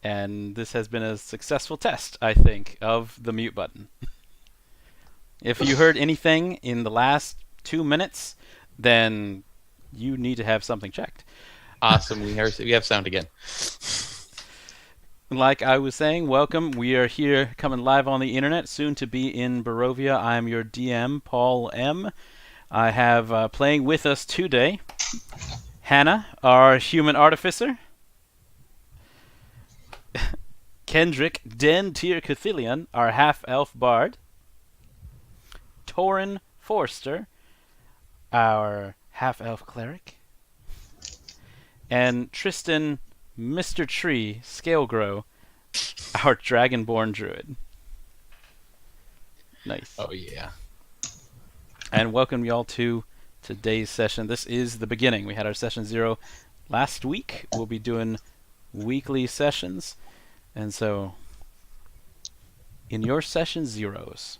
And this has been a successful test, I think, of the mute button. If you heard anything in the last 2 minutes, then you need to have something checked. Awesome. We have sound again. Like I was saying, welcome. We are here coming live on the internet, soon to be in Barovia. I'm your DM, Paul M. I have playing with us today Hannah, our human artificer, Kendrick, Dantiir Cuthilioni, our half-elf bard, Toren Forester, our half-elf cleric, and Tristan, Mr. Tree, Scalegrove, our dragonborn druid. Nice. Oh, yeah. And welcome y'all to today's session. This is the beginning. We had our session 0 last week. We'll be doing weekly sessions. And so, in your session 0s,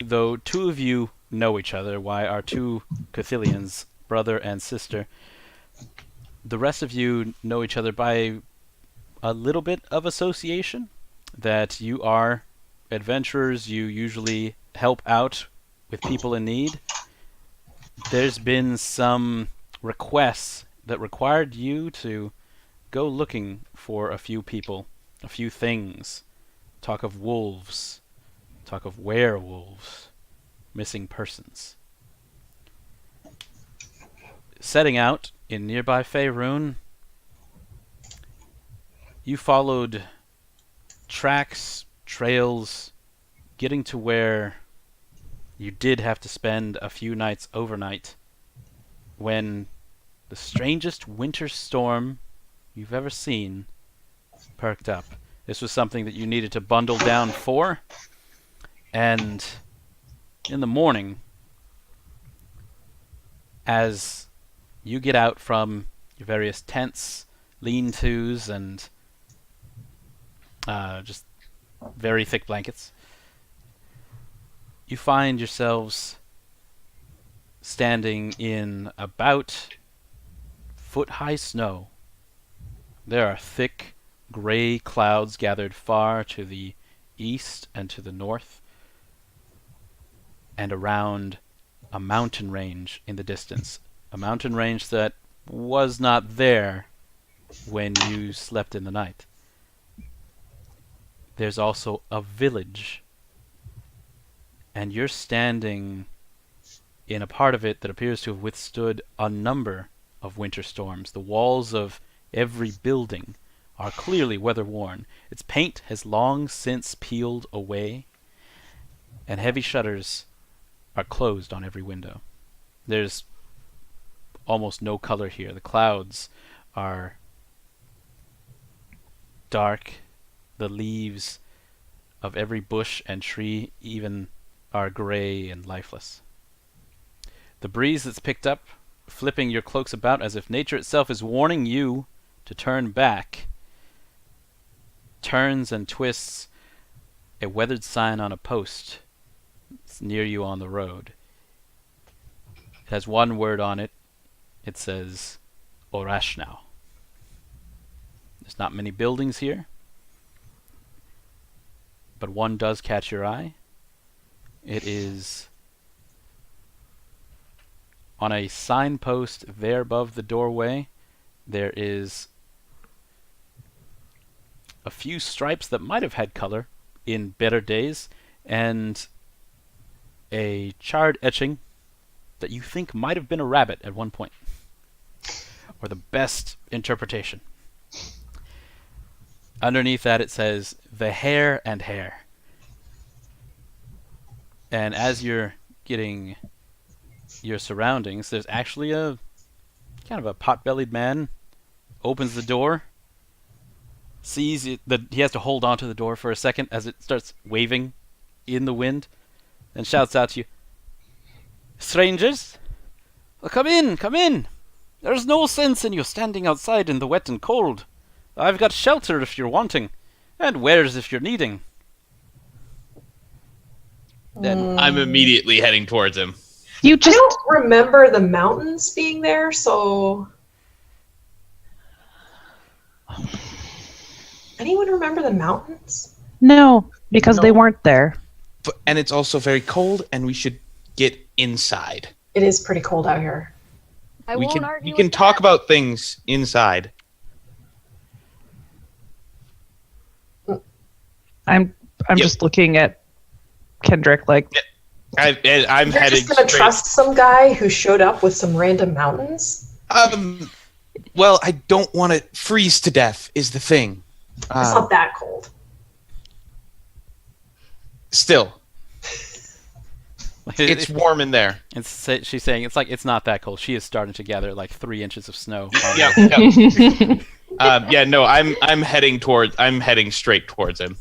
though 2 of you know each other, why our 2 Cuthilions, brother and sister, the rest of you know each other by a little bit of association, that you are adventurers, you usually help out with people in need. There's been some requests that required you to go looking for a few people, a few things. Talk of wolves, talk of werewolves, missing persons. Setting out in nearby Faerun, you followed tracks, trails, getting to where you did have to spend a few nights overnight when the strangest winter storm you've ever seen perked up. This was something that you needed to bundle down for, and in the morning, as you get out from your various tents, lean-tos, and just very thick blankets, you find yourselves standing in about foot-high snow. There are thick, gray clouds gathered far to the east and to the north, and around a mountain range in the distance. A mountain range that was not there when you slept in the night. There's also a village, and you're standing in a part of it that appears to have withstood a number of winter storms. The walls of every building are clearly weather-worn. Its paint has long since peeled away, and heavy shutters are closed on every window. There's almost no color here. The clouds are dark. The leaves of every bush and tree even are gray and lifeless. The breeze that's picked up, flipping your cloaks about as if nature itself is warning you to turn back, turns and twists a weathered sign on a post that's near you on the road. It has one word on it. It says, Orashnow. There's not many buildings here, but one does catch your eye. It is on a signpost there above the doorway. There is a few stripes that might have had color in better days, and a charred etching that you think might have been a rabbit at one point, or the best interpretation. Underneath that it says, the hare and hare. And as you're getting your surroundings, there's actually a kind of a pot-bellied man opens the door, sees it, that he has to hold on to the door for a second as it starts waving in the wind, and shouts out to you, "Strangers, come in, come in. There's no sense in you standing outside in the wet and cold. I've got shelter if you're wanting, and wares if you're needing." Then I'm immediately heading towards him. I don't remember the mountains being there, so... Anyone remember the mountains? No, because they No. weren't there. And it's also very cold, and we should get inside. It is pretty cold out here. I we won't can argue we can with talk that. about things inside. I'm Yep. just looking at Kendrick like, I'm You're heading just gonna straight. trust some guy who showed up with some random mountains? Well, I don't want to freeze to death. Is the thing. It's not that cold. Still, Like, it's warm in there. she's saying it's not that cold. She is starting to gather like 3 inches of snow. on Yeah. her. Yeah. No, I'm heading straight towards him.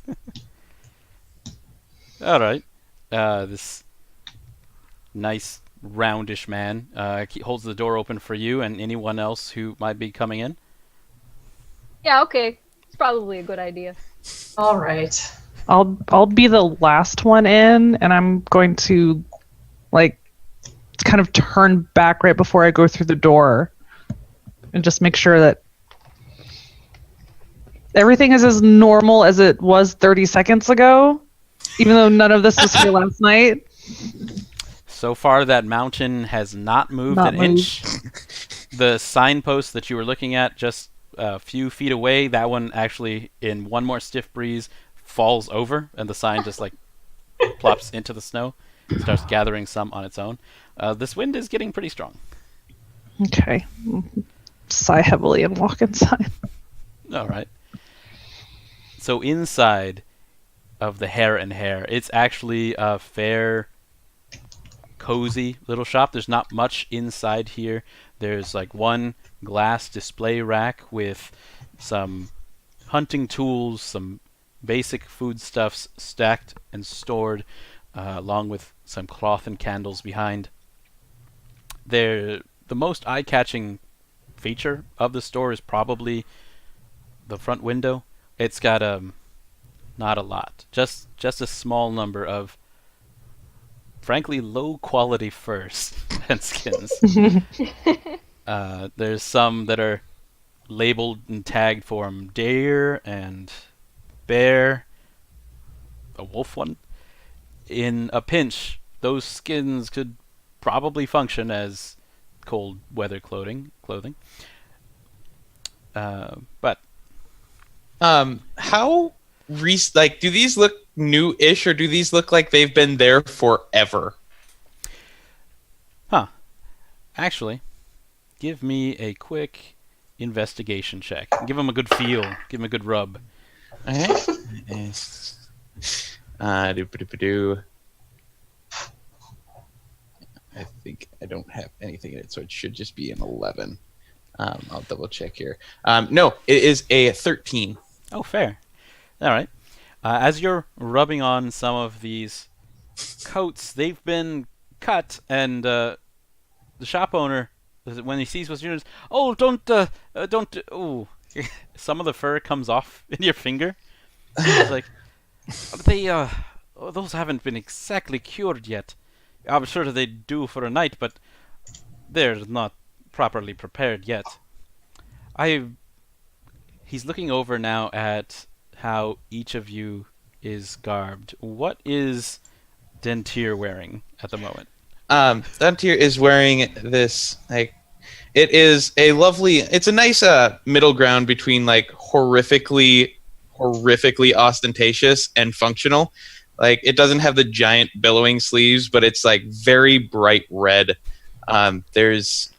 All right. This nice roundish man holds the door open for you and anyone else who might be coming in. Yeah, okay. It's probably a good idea. All right. I'll be the last one in, and I'm going to like kind of turn back right before I go through the door and just make sure that everything is as normal as it was 30 seconds ago, even though none of this was here last night. So far, that mountain has not moved Not an inch. The signpost that you were looking at just a few feet away, that one actually, in one more stiff breeze, falls over, and the sign just like plops into the snow, starts gathering some on its own. This wind is getting pretty strong. Okay. Sigh heavily and walk inside. All right. So inside of the Hare and Hare, it's actually a fair, cozy little shop. There's not much inside here. There's like one glass display rack with some hunting tools, some basic foodstuffs stacked and stored, along with some cloth and candles behind. The most eye-catching feature of the store is probably the front window. It's got not a lot, just a small number of frankly low quality furs and skins. There's some that are labeled and tagged for deer and bear, a wolf one. In a pinch, those skins could probably function as cold weather clothing. But How do these look new-ish, or do these look like they've been there forever? actually, give me a quick investigation check. Give them a good feel. Give them a good rub. Okay. Do-ba-do-ba-do. I think I don't have anything in it, so it should just be an 11. I'll double check here. No, it is a 13. Oh, fair. All right. As you're rubbing on some of these coats, they've been cut, and the shop owner, when he sees what's yours, oh, don't. Ooh, some of the fur comes off in your finger. It's like those haven't been exactly cured yet. I'm sure they do for a night, but they're not properly prepared yet. He's looking over now at how each of you is garbed. What is Dantiir wearing at the moment? Dantiir is wearing this, like, it's a nice middle ground between like horrifically ostentatious and functional. Like, it doesn't have the giant billowing sleeves, but it's like very bright red. There's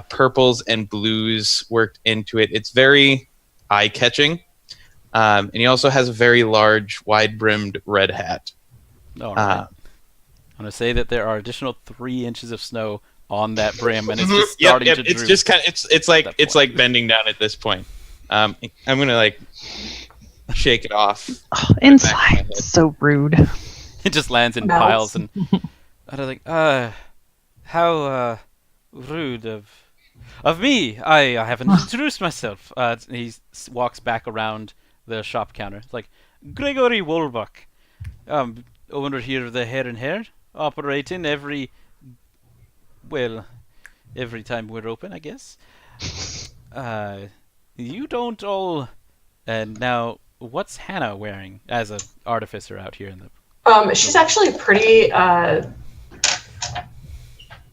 purples and blues worked into it. It's very eye-catching. And he also has a very large, wide-brimmed red hat. All right. I'm going to say that there are additional 3 inches of snow on that brim, and it's just starting to droop. It's just kind of it's like bending down at this point. I'm gonna like shake it off. Oh, inside, so rude. It just lands in Melts. piles, and I'm like, how rude of me. I haven't introduced myself. He walks back around the shop counter. It's like, Gregory Wolbach, owner here of the Hare and Hare, operating every time we're open, I guess. You don't all... And now what's Hannah wearing as an artificer out here in the? She's actually pretty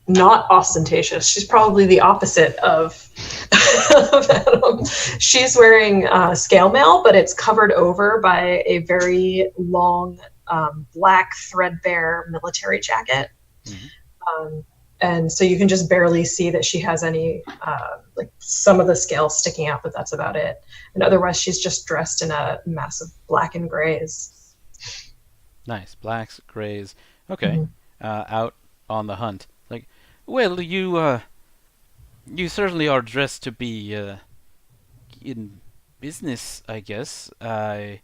not ostentatious. She's probably the opposite of, of Adam. She's wearing scale mail, but it's covered over by a very long black threadbare military jacket. Mhm. And so you can just barely see that she has any, like some of the scales sticking out, but that's about it. And otherwise, she's just dressed in a massive black and grays. Nice, blacks, grays. Okay, Mhm. out on the hunt. Like, well, you certainly are dressed to be in business, I guess. I've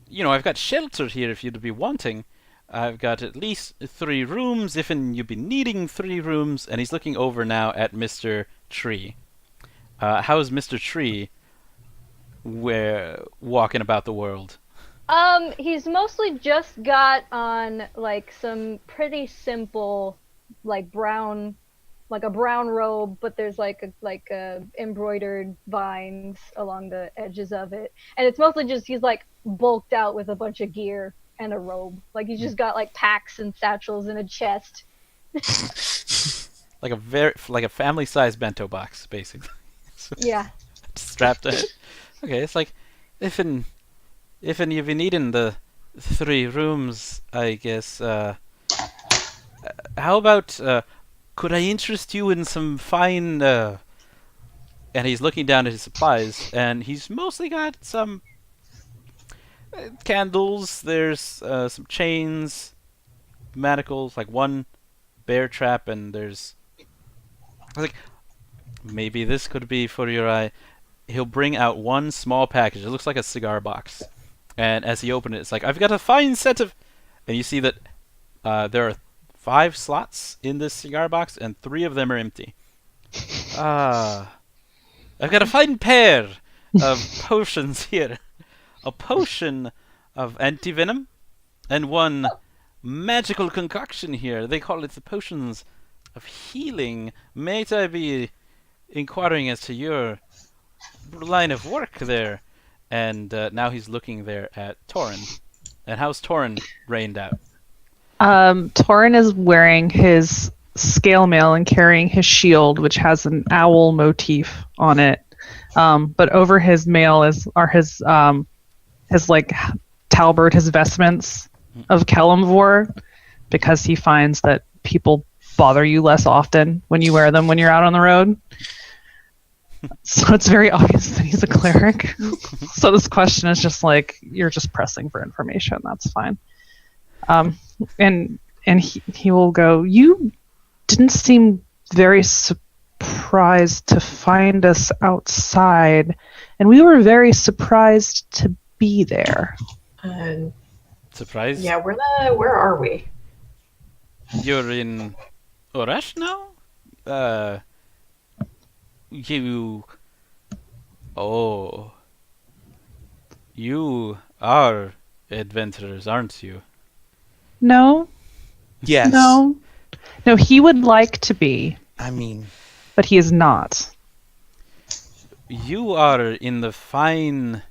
got shelter here if you'd be wanting. I've got at least 3 rooms, if you'd be needing 3 rooms. And he's looking over now at Mr. Tree. How's Mr. Tree walking about the world? He's mostly just got on like some pretty simple, like a brown robe, but there's like embroidered vines along the edges of it, and it's mostly just he's like bulked out with a bunch of gear and a robe. Like he's just got like packs and satchels in a chest. Like a family-sized bento box, basically. Yeah. Strapped in. Okay, it's like if you've been needing the 3 rooms, I guess. How about could I interest you in some fine? And he's looking down at his supplies, and he's mostly got some candles. There's some chains, manacles, like one bear trap, and there's. I was like, maybe this could be for your eye. He'll bring out one small package. It looks like a cigar box. And as he opened it, it's like, I've got a fine set of... And you see that there are 5 slots in this cigar box, and 3 of them are empty. I've got a fine pair of potions here. A potion of anti-venom, and one magical concoction here. They call it the potions of healing. May I be inquiring as to your line of work there? And now he's looking there at Toren. And how's Toren rained out? Toren is wearing his scale mail and carrying his shield, which has an owl motif on it. But over his mail are his like talbert, his vestments of Kalimvor, because he finds that people bother you less often when you wear them when you're out on the road. So it's very obvious that he's a cleric. So this question is just like, you're just pressing for information. That's fine. And he will go, you didn't seem very surprised to find us outside, and we were very surprised to be there. Surprised? Yeah, where are we? You're in Orash now? You are adventurers, aren't you? No, Yes. no, he would like to be, I mean, but he is not. You are in the fine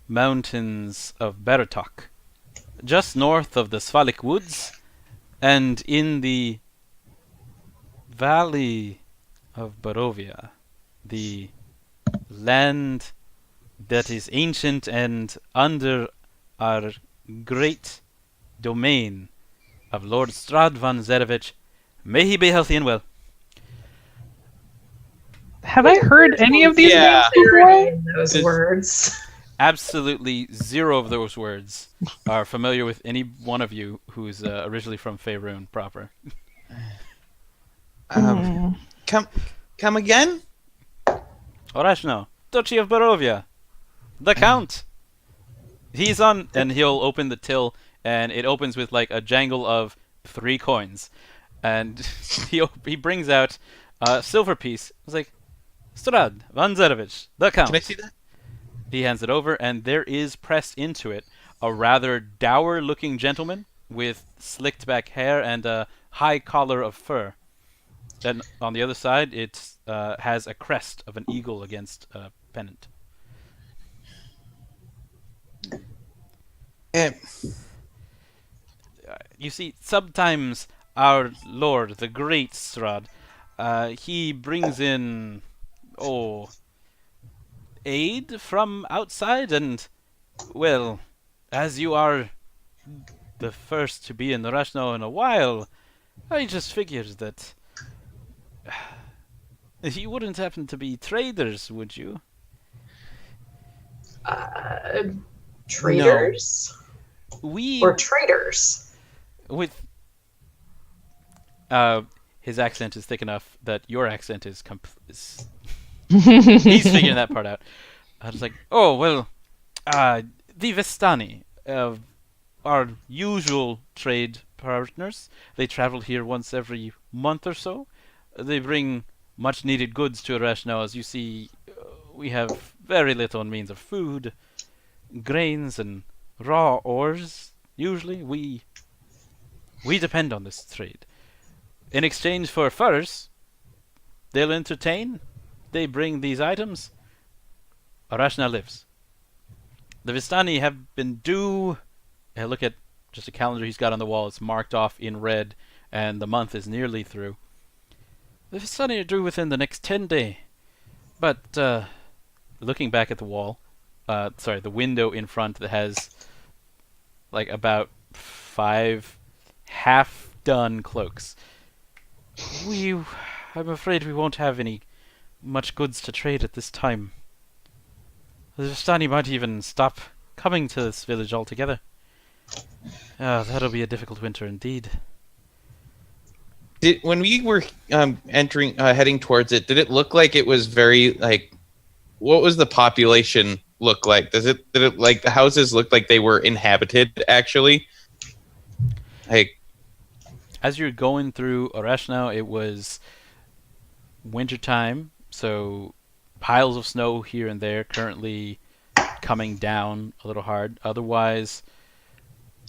mountains of Baratok, just north of the Svalik Woods, and in the valley of Barovia, the land that is ancient and under our great domain of Lord Strahd von Zerevich. May he be healthy and well. Have I heard any of these Yeah. names before? In those words. Absolutely 0 of those words are familiar with any one of you who's originally from Faerun proper. Come again? Orashno, Duchy of Barovia, the Count. He's on, and he'll open the till, and it opens with like a jangle of 3 coins, and he brings out a silver piece. It's like, Strahd von Zerevich, the Count. Can I see that? He hands it over, and there is pressed into it a rather dour-looking gentleman with slicked-back hair and a high collar of fur. Then on the other side, it has a crest of an eagle against a pennant. Eh, You see, sometimes our lord, the great Strahd, he brings in, oh, aid from outside, and, well, as you are the first to be in the rush now in a while, I just figured that you wouldn't happen to be traders, would you? Uh, traders We, or traders? with, his accent is thick enough that your accent is he's figuring that part out. I was like, oh, well, the Vistani, our usual trade partners, they travel here once every month or so. They bring much needed goods to Arash now. As you see, we have very little means of food, grains, and raw ores. Usually, we depend on this trade. In exchange for furs, they'll entertain. They bring these items. Arash now lives. The Vistani have been due. Look at just a calendar he's got on the wall. It's marked off in red, and the month is nearly through. The Vistani are due within the next 10 days. But looking back at the wall, the window in front that has like about 5 half-done cloaks. I'm afraid we won't have any much goods to trade at this time. The Vistani might even stop coming to this village altogether. That'll be a difficult winter indeed. When we were heading towards it, did it look like it was very like? What was the population look like? Did it like the houses look like they were inhabited actually? Like, as you're going through Arash now, it was wintertime, so piles of snow here and there, currently coming down a little hard. Otherwise,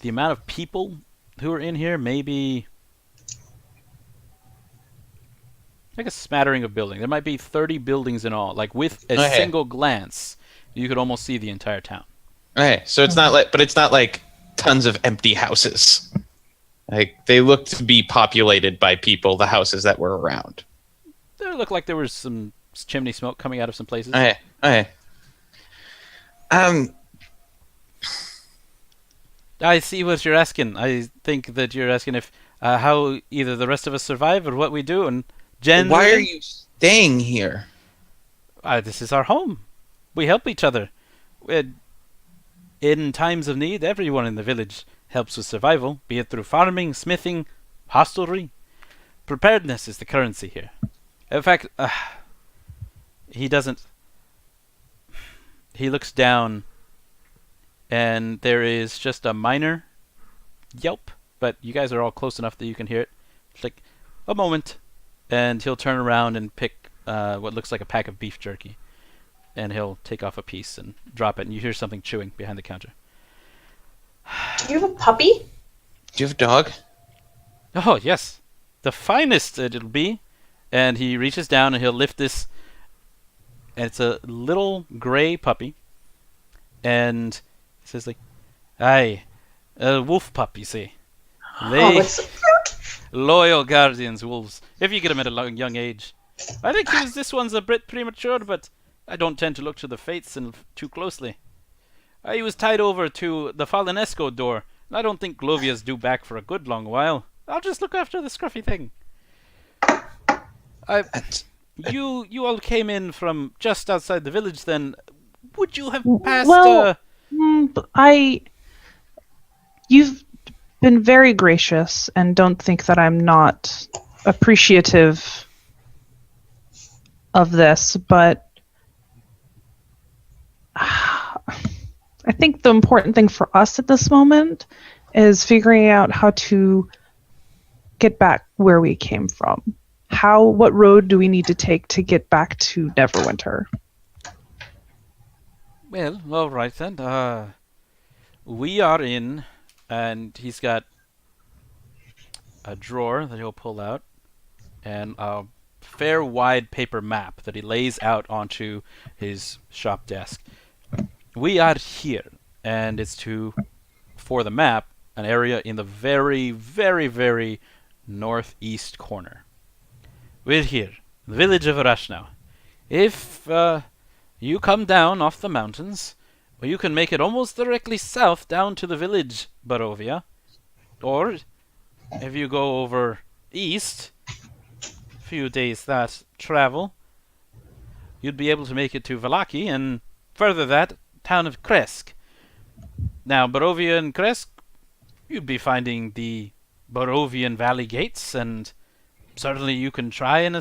the amount of people who are in here may be like a smattering of buildings. There might be 30 buildings in all. Like with a single glance, you could almost see the entire town. Okay, so it's not like tons of empty houses. Like they look to be populated by people. The houses that were around. They looked like there was some chimney smoke coming out of some places. Okay. I see what you're asking. I think that you're asking if how either the rest of us survive or what we do. And generally, why are you staying here? This is our home. We help each other. In times of need, everyone in the village helps with survival, be it through farming, smithing, hostelry. Preparedness is the currency here. In fact, he doesn't. He looks down, and there is just a minor yelp, but you guys are all close enough that you can hear it. It's like a moment, and he'll turn around and pick what looks like a pack of beef jerky, and he'll take off a piece and drop it, and you hear something chewing behind the counter. Do you have a puppy? Do you have a dog? Oh, yes. The finest it'll be. And he reaches down and he'll lift this, and it's a little gray puppy. And he says, like, aye, a wolf pup, you see. They that's so cute. loyal guardians, wolves, if you get them at a young age. I think this one's a bit premature, but I don't tend to look to the fates too closely. He was tied over to the Falenesco door, and I don't think Glovia's due back for a good long while. I'll just look after the scruffy thing. You all came in from just outside the village then. Would you have passed... Well, you've been very gracious and don't think that I'm not appreciative of this, but I think the important thing for us at this moment is figuring out how to get back where we came from. What road do we need to take to get back to Neverwinter? Well, all right then. We are in, and he's got a drawer that he'll pull out, and a fair wide paper map that he lays out onto his shop desk. We are here, and it's to for the map, an area in the very, very, very northeast corner. We're here, the village of Rashnau. If you come down off the mountains, well, you can make it almost directly south down to the village Barovia. Or, if you go over east, a few days that travel, you'd be able to make it to Valaki, and further that, town of Kresk. Now, Barovia and Kresk, you'd be finding the Barovian Valley gates, and certainly you can try and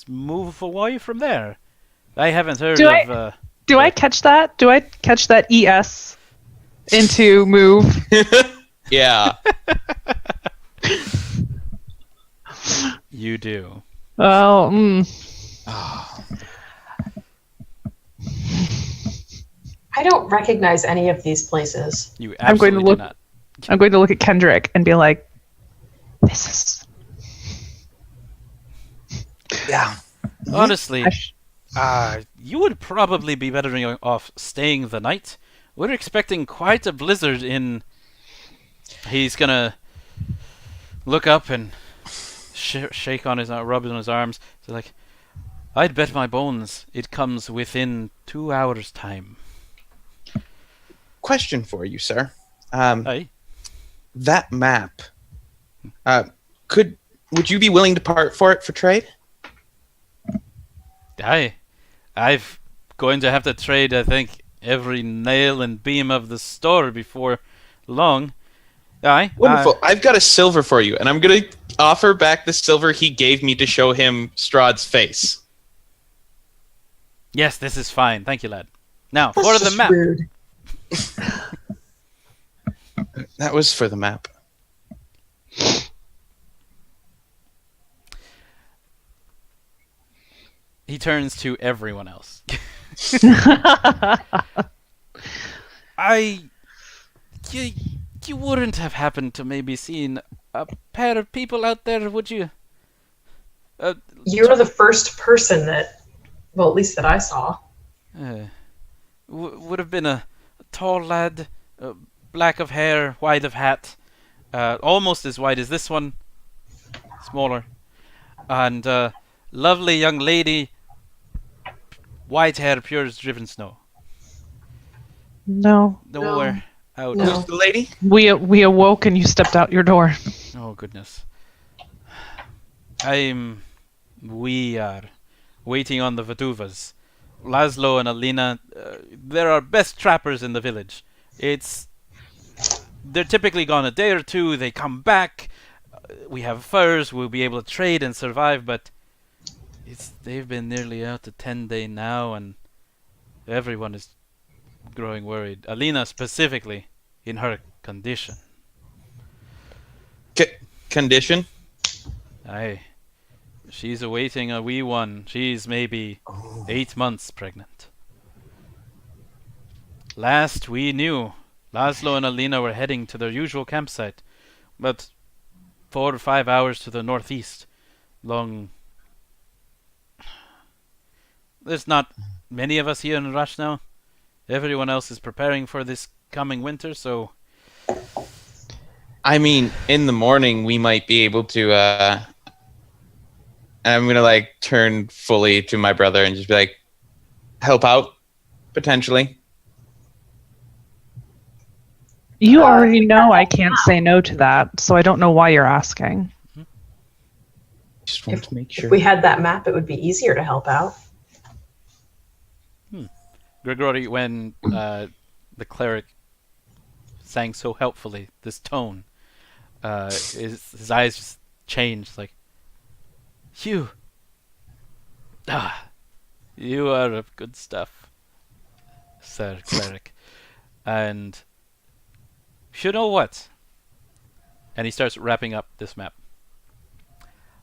move away from there. I haven't heard of... Do I catch that? Do I catch that ES into move? Yeah. You do. Oh, I don't recognize any of these places. You I'm going to absolutely look- do not. I'm going to look at Kendrick and be like, this is... Yeah. Honestly, I you would probably be better off staying the night. We're expecting quite a blizzard in... He's gonna look up and shake on his rub on his arms. So like, I'd bet my bones it comes within 2 hours' time. Question for you, sir. Aye. That map. Would you be willing to part for it for trade? Aye. I've going to have to trade, I think, every nail and beam of the store before long. Aye. Wonderful. I've got a silver for you, and I'm going to offer back the silver he gave me to show him Strahd's face. Yes, this is fine. Thank you, lad. Now, That's for the just map. rude. That was for the map. He turns to everyone else. You wouldn't have happened to maybe seen a pair of people out there, would you? You're the first person that, well, at least that I saw. Would have been a tall lad, black of hair, white of hat, almost as white as this one, smaller, and lovely young lady, white hair, pure as driven snow. No. Nowhere out. No. Who's the lady? We awoke and you stepped out your door. Oh goodness. We are waiting on the Vaduvas. Laszlo and Alina, they're our best trappers in the village. They're typically gone a day or two, they come back, we have furs, we'll be able to trade and survive, but they've been nearly out to 10 days now, and everyone is growing worried. Alina specifically, in her condition. Condition? Aye. She's awaiting a wee one. She's maybe 8 months pregnant. Last we knew, Laszlo and Alina were heading to their usual campsite, but 4 or 5 hours to the northeast. There's not many of us here in Rush now. Everyone else is preparing for this coming winter, so... I mean, in the morning, we might be able to, I'm going to, turn fully to my brother and just be like, help out, potentially. You already know I can't say no to that, so I don't know why you're asking. Just want to make sure. If we had that map, it would be easier to help out. Grigori, when the cleric sang so helpfully, this tone, his eyes just changed, like, you are of good stuff, Sir Cleric. And you know what? And he starts wrapping up this map.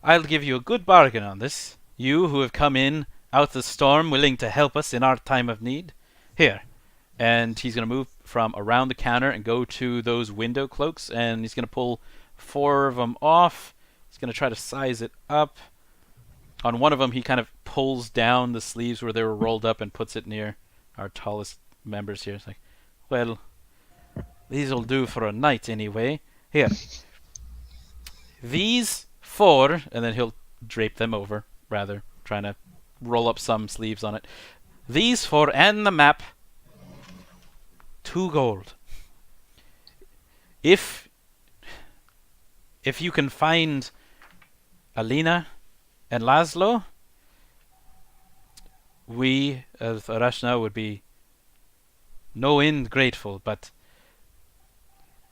I'll give you a good bargain on this. You who have come in out the storm, willing to help us in our time of need. Here. And he's going to move from around the counter and go to those window cloaks, and he's going to pull 4 of them off. He's going to try to size it up. On one of them, he kind of pulls down the sleeves where they were rolled up and puts it near our tallest members here. It's like, well, These'll do for a night anyway. Here. These 4, and then he'll drape them over, rather, trying to roll up some sleeves on it. These 4 and the map, 2 gold. If you can find Alina and Laszlo, we, as Arashna, would be no end grateful, but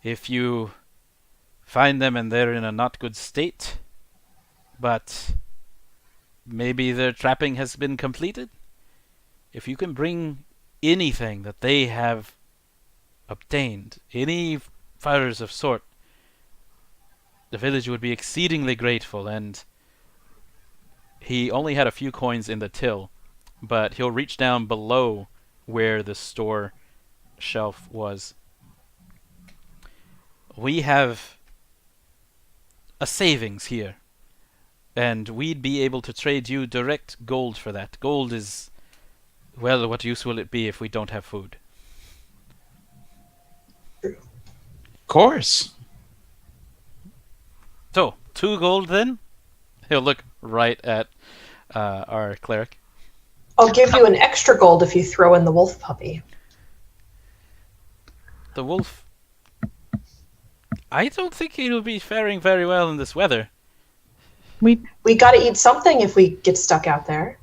if you find them and they're in a not good state, but maybe their trapping has been completed, if you can bring anything that they have obtained, any fires of sort, the village would be exceedingly grateful. And he only had a few coins in the till, but he'll reach down below where the store shelf was. We have a savings here, and we'd be able to trade you direct gold for that. Gold is, well, what use will it be if we don't have food? Of course. So, 2 gold then? He'll look right at our cleric. I'll give you an extra gold if you throw in the wolf puppy. The wolf, I don't think he'll be faring very well in this weather. We gotta eat something if we get stuck out there.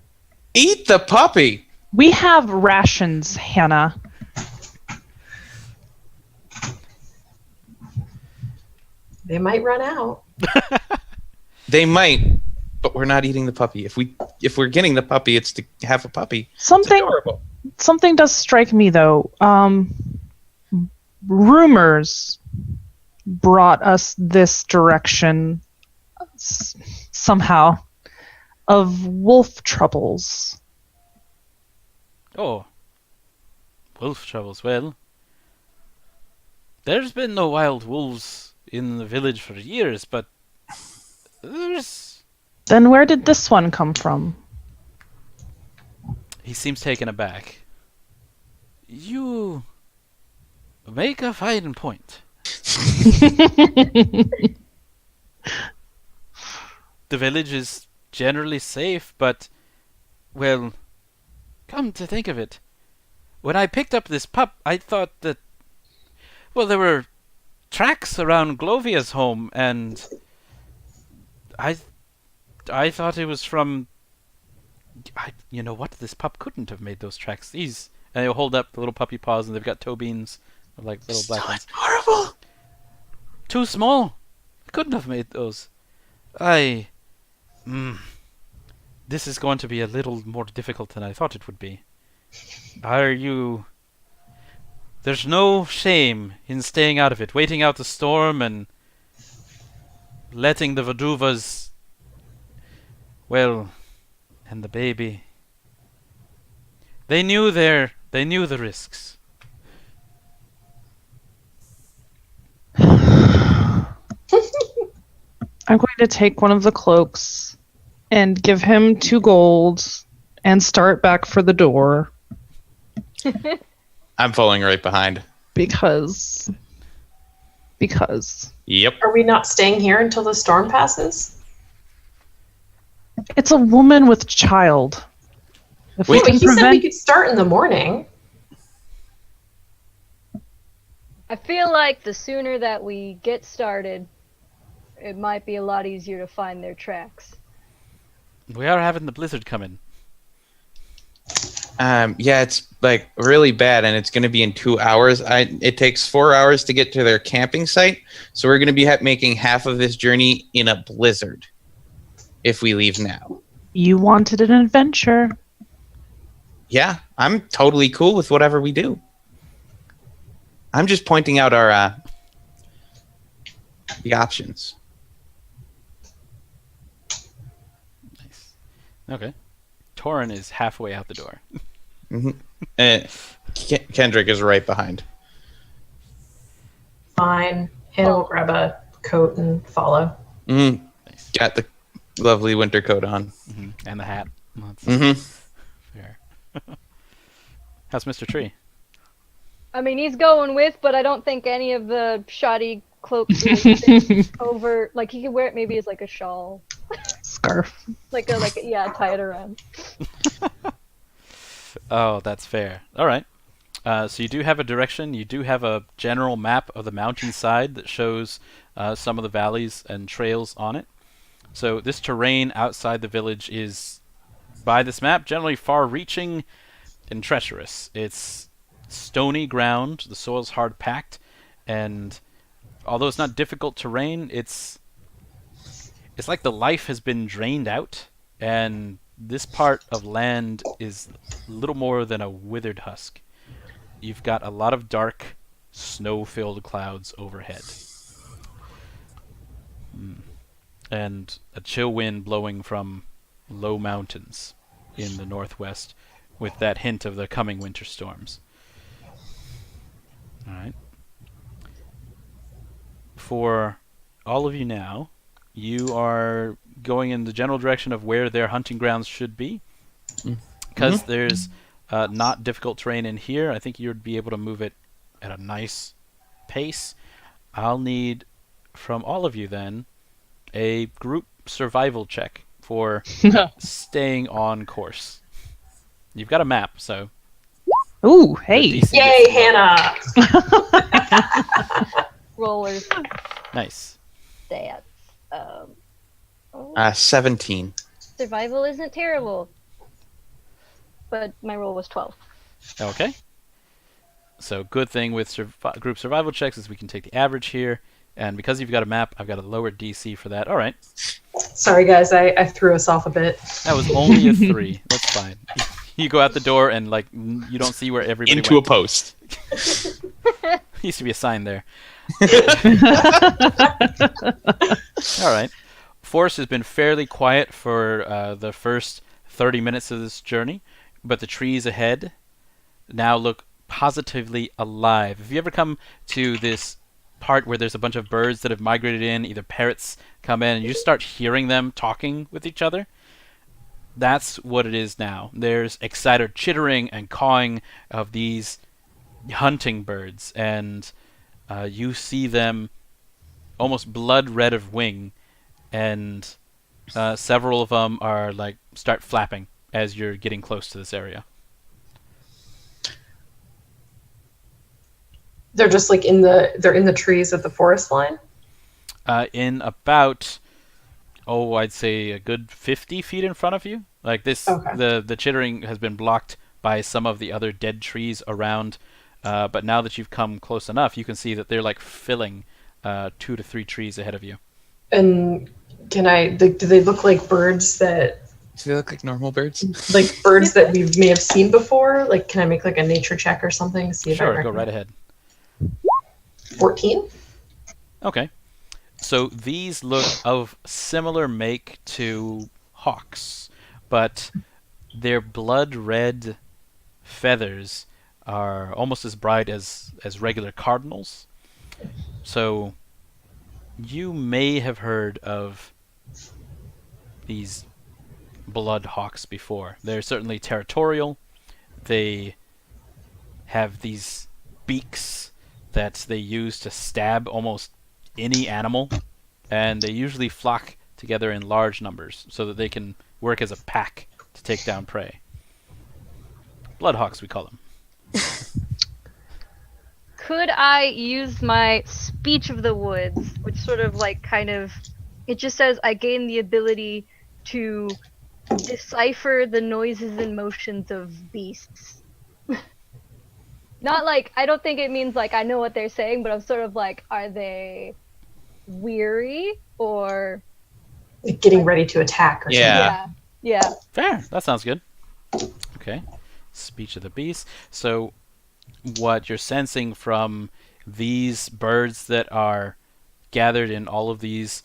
Eat the puppy. We have rations, Hannah. They might run out. They might, but we're not eating the puppy. If we're getting the puppy, it's to have a puppy. It's adorable. Something does strike me though. Rumors brought us this direction somehow of wolf troubles. Oh. Wolf troubles. Well, there's been no wild wolves in the village for years, but there's... Then where did this one come from? He seems taken aback. You make a fine point. The village is generally safe, but, well, come to think of it, when I picked up this pup, I thought that, well, there were tracks around Glovia's home, and I thought it was from... you know what? This pup couldn't have made those tracks. These... And they'll hold up the little puppy paws, and they've got toe beans, like little black ones. Horrible. Too small. Couldn't have made those. This is going to be a little more difficult than I thought it would be. Are you... There's no shame in staying out of it, waiting out the storm and letting the Vaduvas... Well, and the baby... They knew the risks. I'm going to take one of the cloaks and give him 2 gold and start back for the door I'm following right behind. because Yep. Are we not staying here until the storm passes? it's a woman with child. If Wait, Yeah, but can he said we prevent- could start in the morning. I feel like the sooner that we get started, it might be a lot easier to find their tracks. We are having the blizzard coming. Yeah, it's like really bad, and it's going to be in 2 hours. It takes 4 hours to get to their camping site, so we're going to be making half of this journey in a blizzard if we leave now. You wanted an adventure. Yeah, I'm totally cool with whatever we do. I'm just pointing out our the options. Nice. Okay. Toren is halfway out the door. Kendrick is right behind. Fine. Hannah will grab a coat and follow. Mm-hmm. Nice. Got the lovely winter coat on. And the hat. That's Mm-hmm. fair. How's Mr. Tree? I mean, he's going with, but I don't think any of the shoddy cloaks really fit over. Like he could wear it maybe as like a shawl, Scarf. yeah, tie it around. Oh, that's fair. All right. So you do have a direction. You do have a general map of the mountainside that shows some of the valleys and trails on it. So this terrain outside the village is, by this map, generally far-reaching and treacherous. It's stony ground. The soil's hard packed, and although it's not difficult terrain, it's like the life has been drained out, and this part of land is little more than a withered husk. You've got a lot of dark, snow-filled clouds overhead. And a chill wind blowing from low mountains in the northwest with that hint of the coming winter storms. Alright. For all of you now, you are going in the general direction of where their hunting grounds should be. Because there's not difficult terrain in here, I think you'd be able to move it at a nice pace. I'll need from all of you then a group survival check for staying on course. You've got a map, so... Ooh, hey! Yay, Hannah! Rollers. Nice. Stats. 17. Survival isn't terrible. But my roll was 12. Okay. So good thing with group survival checks is we can take the average here, and because you've got a map, I've got a lower DC for that. All right. Sorry, guys, I threw us off a bit. That was only a 3. That's fine. You go out the door and like you don't see where everybody Into went. a post. Used to be a sign there. All right. Forest has been fairly quiet for the first 30 minutes of this journey, but the trees ahead now look positively alive. Have you ever come to this part where there's a bunch of birds that have migrated in, either parrots come in, and you start hearing them talking with each other? That's what it is now. There's excited chittering and cawing of these hunting birds, and you see them almost blood red of wing, and several of them are like start flapping as you're getting close to this area. They're just like in the trees at the forest line. In about, I'd say a good 50 feet in front of you. Like this, Okay. the chittering has been blocked by some of the other dead trees around. But now that you've come close enough, you can see that they're like filling 2 to 3 trees ahead of you. And do they look like birds that, Do they look like normal birds? like birds that we may have seen before? Like, can I make like a nature check or something to see if I Sure, go recognize? right ahead. 14? Okay. So these look of similar make to hawks, but their blood red feathers are almost as bright as regular cardinals. So you may have heard of these blood hawks before. They're certainly territorial. They have these beaks that they use to stab almost any animal, and they usually flock together in large numbers so that they can work as a pack to take down prey. Bloodhawks, we call them. Could I use my speech of the woods, which sort of like it just says I gain the ability to decipher the noises and motions of beasts. Not like, I don't think it means like I know what they're saying, but I'm sort of like, are they weary or Like getting ready to attack or Yeah. yeah. Fair. That sounds good. Okay. Speech of the beast. So what you're sensing from these birds that are gathered in all of these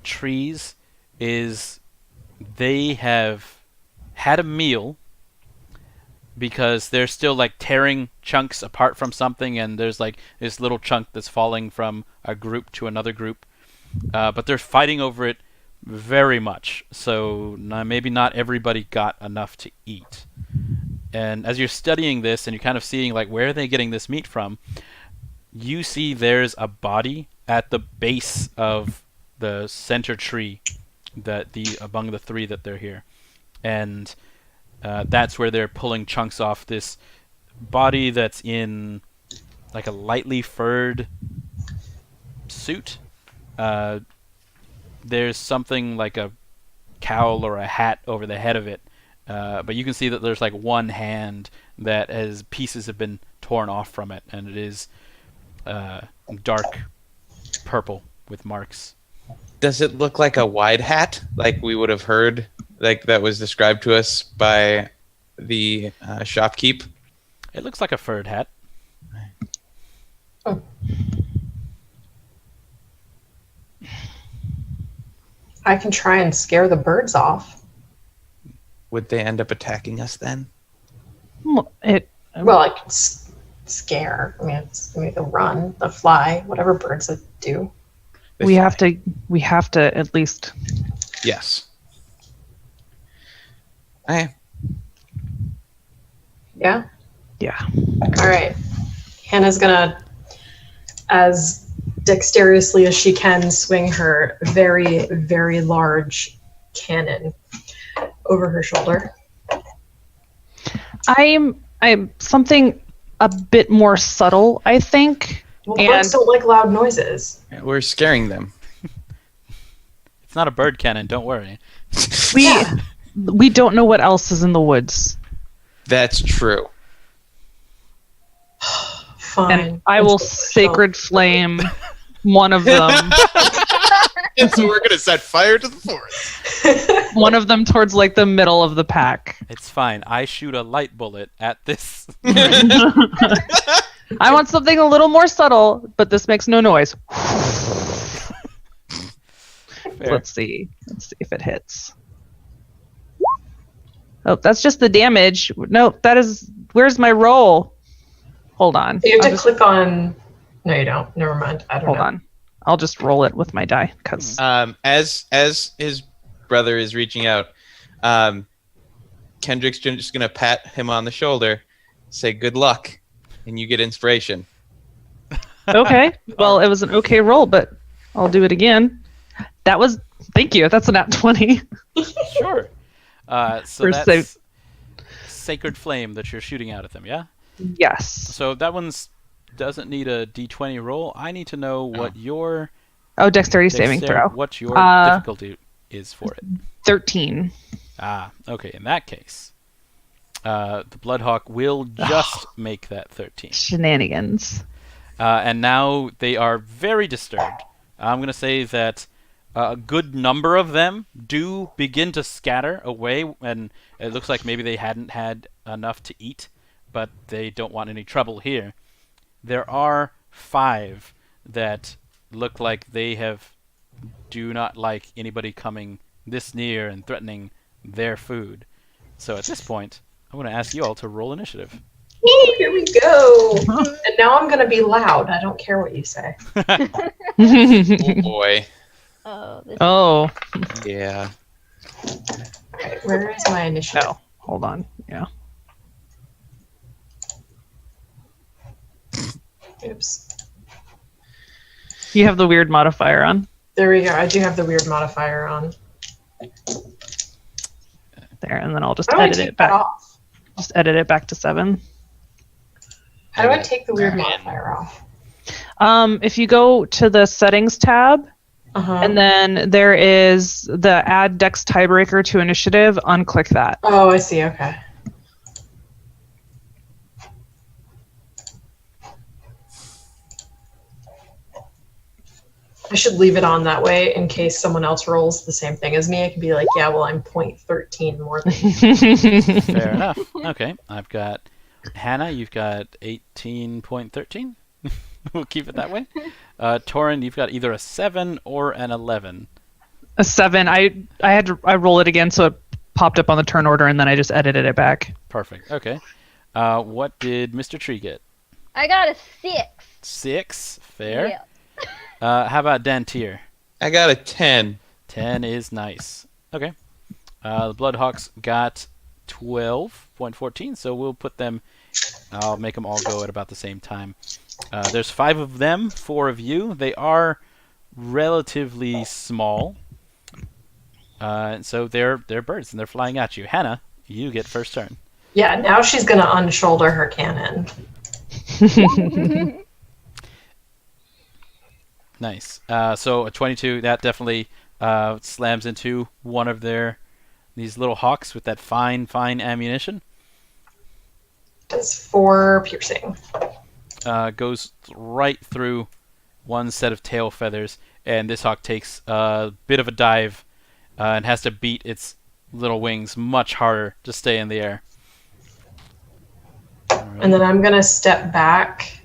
trees is they have had a meal, because they're still like tearing chunks apart from something, and there's like this little chunk that's falling from a group to another group. But they're fighting over it very much, so maybe not everybody got enough to eat. And as you're studying this and you're kind of seeing like where are they getting this meat from, you see there's a body at the base of the center tree that among the three that they're here, and that's where they're pulling chunks off this body that's in like a lightly furred suit. There's something like a cowl or a hat over the head of it, but you can see that there's like one hand that has pieces have been torn off from it, and it is dark purple with marks. Does it look like a wide hat, like we would have heard, like that was described to us by the shopkeep? It looks like a furred hat. I can try and scare the birds off. Would they end up attacking us then? Well, I can scare. I mean, it's maybe they'll run, they'll fly, whatever birds that do. They We fly. have to at least. Yes. Okay. Yeah? Yeah. All right. Hannah's gonna, as dexterously as she can, swing her very, very large cannon over her shoulder. I'm something a bit more subtle, I think. Well, And- birds don't like loud noises. We're scaring them. It's not a bird cannon, don't worry. We don't know what else is in the woods. That's true. Fine. And I will sacred flame one of them. And so we're gonna set fire to the forest. One of them towards like the middle of the pack. It's fine. I shoot a light bullet at this. I want something a little more subtle, but this makes no noise. Fair. Let's see if it hits. Oh, that's just the damage. No, that is. Where's my roll? Hold on. You have I'll to just- click on. No, you don't. Never mind. I don't Hold know. on. I'll just roll it with my die because As his brother is reaching out, Kendrick's just gonna pat him on the shoulder, say good luck, and you get inspiration. okay. Well, it was an okay roll, but I'll do it again. That was. Thank you. That's a nat 20. Sure. So For that's Sacred Flame that you're shooting out at them, yeah? Yes. So that one's doesn't need a d20 roll. I need to know what your Oh, dexterity saving throw. what your Uh, difficulty is for it. 13. Ah, okay. In that case, the Bloodhawk will just make that 13. Shenanigans. And now they are very disturbed. I'm going to say that a good number of them do begin to scatter away, and it looks like maybe they hadn't had enough to eat, but they don't want any trouble here. There are 5 that look like they do not like anybody coming this near and threatening their food. So at this point, I'm going to ask you all to roll initiative. Here we go. And now I'm gonna be loud. I don't care what you say. Oh boy. Oh, this Oh. Yeah. Okay, where is my initiative? No. Hold on. Yeah. Oops. You have the weird modifier on. There we go. I do have the weird modifier on. There, and then I'll just How do I edit take it that back. off? Just edit it back to 7. How do I Okay. take the weird Man. modifier off? If you go to the settings tab, Uh-huh. and then there is the add dex tiebreaker to initiative, unclick that. Oh, I see. Okay. I should leave it on that way in case someone else rolls the same thing as me. I can be like, yeah, well, I'm 0.13 more than you. Fair enough. Okay, I've got Hannah. You've got 18.13. We'll keep it that way. Toren, you've got either a 7 or an 11. A 7. I roll it again, so it popped up on the turn order, and then I just edited it back. Perfect. Okay. What did Mr. Tree get? I got a 6. 6. Fair. Yeah. How about Dantiir? I got a 10. 10 is nice. Okay. The Bloodhawks got 12.14, so we'll put them. I'll make them all go at about the same time. There's 5 of them, 4 of you. They are relatively small, and so they're birds and they're flying at you. Hannah, you get first turn. Yeah, now she's going to unshoulder her cannon. Nice. So a 22, that definitely slams into one of these little hawks with that fine ammunition. Does 4 piercing. Goes right through one set of tail feathers, and this hawk takes a bit of a dive and has to beat its little wings much harder to stay in the air. And then I'm going to step back